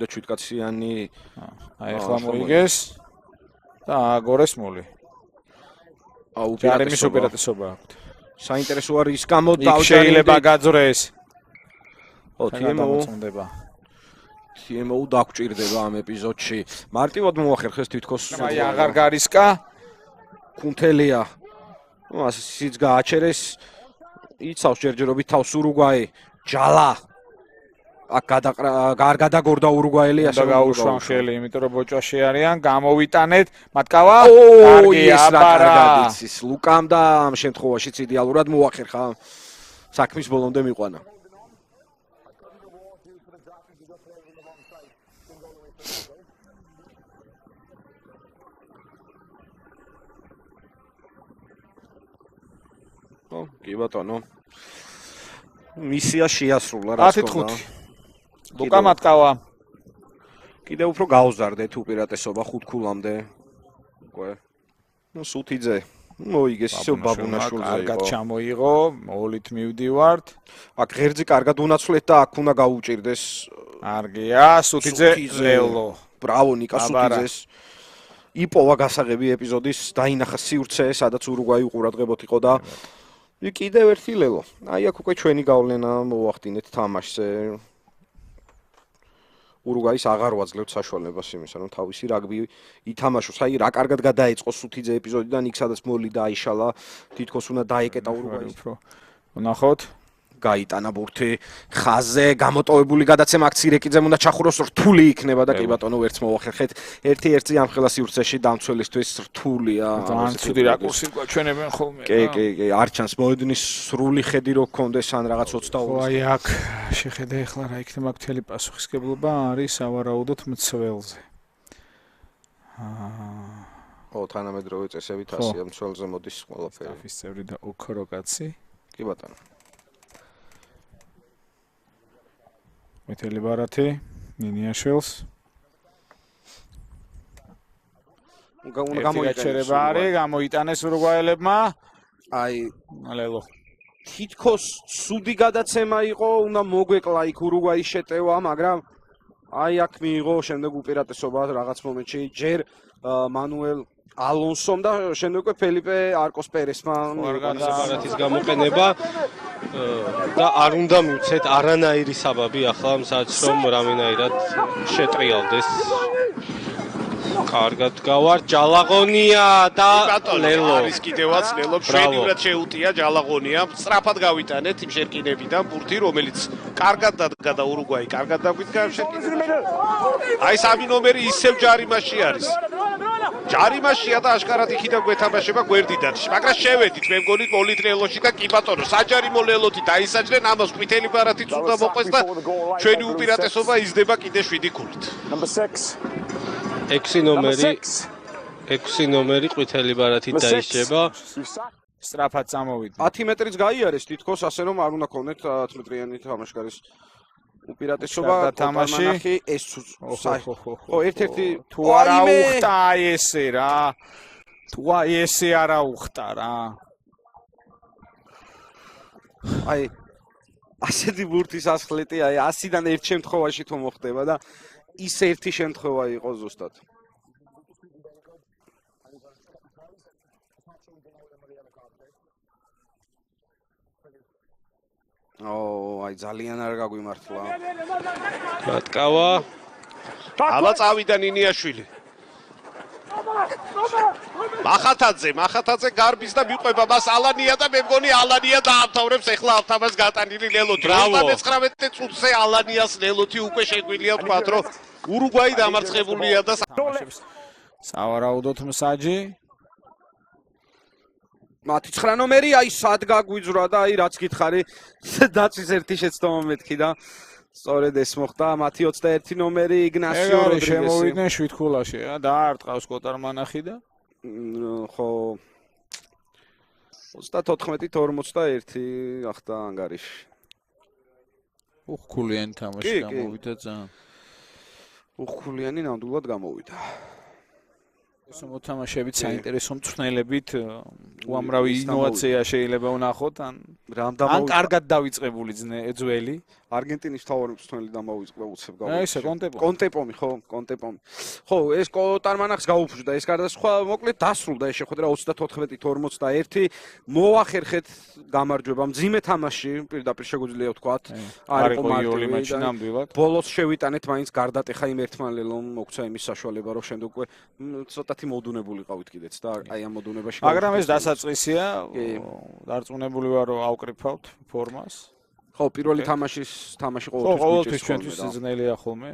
და 7 კაციანი აი ახლა მოიგეს და აგორეს მოლი. ჯარიმის უპირატესობა აქვთ. საინტერესო არის გამოდავდა შეიძლება გაძრეს. TMO დაგჭირდება ამ ეპიზოდში. მარტივად მოახერხეს თითქოს აი აღარ გარისკა კუნთელია. ნუ ასიც გააჩერეს. იცავს ჯერჯერობით თავს ურუგვაი. ჯალა. აქ არ გადაგორდა ურუგვაელი ასე გაუშვა ხელი, იმიტომ რომ ბოჭაში არიან, გამოვიტანეთ, მათკავა. კარგი აბარა. ლუკამ და ამ შემთხვევაშიც იდეალურად მოახერხა. საქმის ბოლომდე მიყვანა. კი ბატონო. მისია შეასრულა რა თქმა უნდა. 10-5. ლუკა მათკავა. კიდევ უფრო გაუზარდეთ უპირატესობა 5 ქულამდე. უკვე. ნუ სუთიძე მოიგეს ისევ ბაბუნაშვილზე იყო. კარგად ჩამოიღო, მოლით მივდივართ. აქ ღერძი კარგად უნაცვლეთ და აქ უნდა გაუჭირდეს. კარგია, სუთიძე ლელო. ბრავო ნიკა სუთიძეს. იპოვა გასაღები ეპიზოდის დაინახა სივრცე, სადაც ურუგვაი უყურადღებოთ იყო და კიდევ ერთი ლელო. აი აქ უკვე ჩვენი გავლენა მოახდინეთ თამაშზე. ურუგვაის აღარ ვაძლევთ საშუალებას იმისა, რომ თავისი რაგბი ითამაშოს. აი რა კარგად გადაეწყო სუთიძე ეპიზოდიდან, იქ სადაც მოლი დაიშალა, თითქოს უნდა დაეკეტა ურუგვაის. ვნახოთ. გაიტანა ბურთი ხაზზე, გამოტოვებული გადაცემა აქცირეკიძემ უნდა ჩახუროს, რთული იქნება და კი ბატონო ვერც მოახერხეთ. ერთი-ერთი ამ ხელა სივრცეში დამცველისთვის რთულია. ძალიან ცუდი რაკურსი გვაჩვენებენ ხოლმე. კი, არ ჩანს მოედნის სრული ხედი რო გქონდეს ან რაღაც 22. აი აქ შეხედე ახლა რა იქნება მთელი პასუხისგებლობა არის ავარაუდოთ მცველზე. თანამედროვე წესებით ასია მცველზე მოდის ყველაფერი. სტაფის წევრი და ოქრო კაცი. კი ბატონო. მეთელი ბარათი ნინიაშვილს გამოიტანეს ურუგვაელებმა აი ლელო თითქოს ცუდი გადაცემა იყო უნდა მოგვეკლა იქ ურუგვაის შეტევა მაგრამ აი აქ მიიღო შემდეგ უპირატესობა რაღაც მომენტში ჯერ მანუელ ალონსომ და შემდეგ უკვე ფელიპე არკოს პერესმა ბარათის გამოყენება და არ უნდა მივცეთ არანაირი საბაბი ახლა მსაც რომ რამენაირად შეტრიალდეს. კარგად გავარ ჯალაღონია და ლელო არის კიდევაც ლელო შვედიურად შეუტია ჯალაღონია სწრაფად გავიტანეთ იმ შერკინებიდან ბურთი რომელიც კარგად დადგა და ურუგვაი კარგად დაგვიდგა შერკინებიდან. აი სამი ნომერი ისევ ჯარიმაში არის. ჯარიმაშია და აშკარად იქიდან გვეთამაშება გვერდიდან. მაგრამ შევედით მე მგონი მოლით ლელოში და კი ბატონო საჯარიმო ლელოთი დაისაჯნენ ამას ყვითელი ბარათიც უნდა მოყვეს და ჩვენი უპირატესობა იზრდება კიდე 7 ქულით. 6 ნომერი ყვითელი ბარათით დაიშება. სწრაფად წამოვიდა. 10 მეტრიც გაიარეს თითქოს ასე რომ არ უნდა ქონდეთ 10 მეტრიანი თამაშკარის უპირატესობა და თამაში ეს ერთ-ერთი თუ არა უხტა აი ესე რა. თუ აი ესე არა უხტა რა. აი ასეთი ბურთის ასხლეტი აი 100-დან ერთ შემთხვევაში თუ მოხდება და ის ერთი შემთხვევა იყო ზუსტად. აი ძალიან არ გაგვიმართლა. მათკავა. აბა წავიდა ნინიაშვილი. მახათაძე გარბის და მიყვება მას ალანია და მე მგონი ალანია დაამთავრებს ახლა ავთამას გატანილი ლელოთი. 39 წუთზე ალანიას ლელოთი უკვე შეგვიძლია ვთქვათ რომ ურუგვაი დამარცხებულია და სავარაუდოდ მსაჯი მათი 9 ნომერი აი სად გაგვიძრა და აი რაც გითხარი დაცვის ერთი შეცდომა მეთქი და სწორედ ეს მოხდა მათი 21 ნომერი იგნასიო როდრიგესი შემოვიდნენ 7 ქულაში რა დაარტყავს კოტარმანახი და ხო 34-41 ახდა ანგარიში. უხკულიანი თამაში გამოვიდა ძალიან. უხკულიანი ნამდვილად გამოვიდა. ეს მოთამაშეებით საინტერესო მწვრთნელებით უამრავი ინოვაცია შეიძლება ვნახოთ ან კარგად დავიწყებული ძველი არგენტინის მთავარი მწვრთნელი დამოუწყდა უცებ აი ესე კონტეპომი ხო კონტეპომი ხო ეს კოტარმანახს გაუფუძდა ეს გარდაცვალა მოკლედ დასრულდა ეს შეხვედრა 34-41 მოახერხეთ გამარჯვება მძიმე თამაში პირდაპირ შეგვიძლია ვთქვათ არ იყო მარტივი ბოლოს შევიტანეთ მაინც გარდატეხა იმ ერთმანლელომ მოგცა იმის საშუალება რომ შემდეგ უკვე ცოტათი მოდუნებული ყავით კიდეც და აი ამ მოდუნებაში მაგრამ ეს დასაწყისია დარწმუნებული ვარ რომ ავკრიფავთ ფორმას ხო პირველი თამაში ყოველთვის ჩვენთვის ძნელია ხოლმე